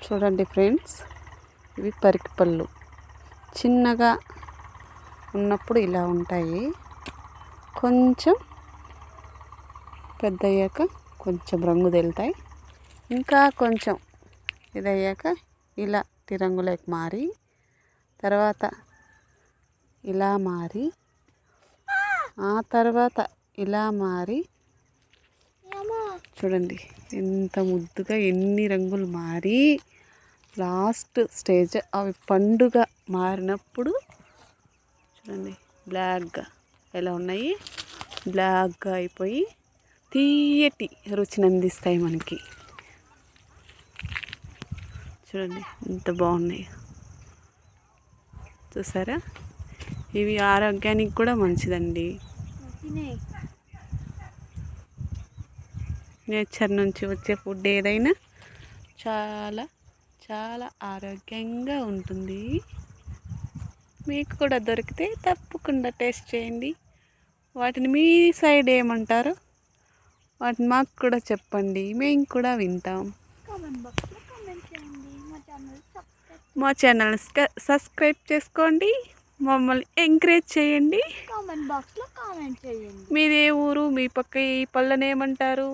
చూడండి ఫ్రెండ్స్, ఇవి పరికి పళ్ళు చిన్నగా ఉన్నప్పుడు ఇలా ఉంటాయి. కొంచెం పెద్ద అయ్యాక కొంచెం రంగు తెలుతాయి. ఇంకా కొంచెం ఇదయ్యాక ఇలా రంగులోకి మారి తర్వాత ఇలా మారి ఆ తర్వాత ఇలా మారి చూడండి ఎంత ముద్దుగా ఎన్ని రంగులు మారి లాస్ట్ స్టేజ్ అవి పండుగ మారినప్పుడు చూడండి బ్లాక్గా ఎలా ఉన్నాయి, బ్లాక్గా అయిపోయి తీయటి రుచిని అందిస్తాయి మనకి. చూడండి ఎంత బాగున్నాయి చూసారా. ఇవి ఆరోగ్యానికి కూడా మంచిదండి. నేచర్ నుంచి వచ్చే ఫుడ్ ఏదైనా చాలా చాలా ఆరోగ్యంగా ఉంటుంది. మీకు కూడా దొరికితే తప్పకుండా టేస్ట్ చేయండి. వాటిని మీ సైడ్ ఏమంటారు వాటిని మాకు కూడా చెప్పండి, మేము కూడా వింటాం. మా ఛానల్ సబ్స్క్రైబ్ చేసుకోండి, మమ్మల్ని ఎంకరేజ్ చేయండి. కామెంట్ బాక్స్లో కామెంట్ చేయండి. మీదే ఊరు, మీ పక్క ఈ పళ్ళని ఏమంటారు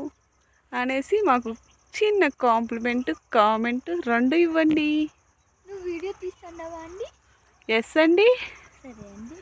అనేసి మాకు చిన్న కాంప్లిమెంట్ కామెంట్ రెండు ఇవ్వండి. నువ్వు వీడియో తీస్తున్నావా అండి? ఎస్ అండి. సరే అండి.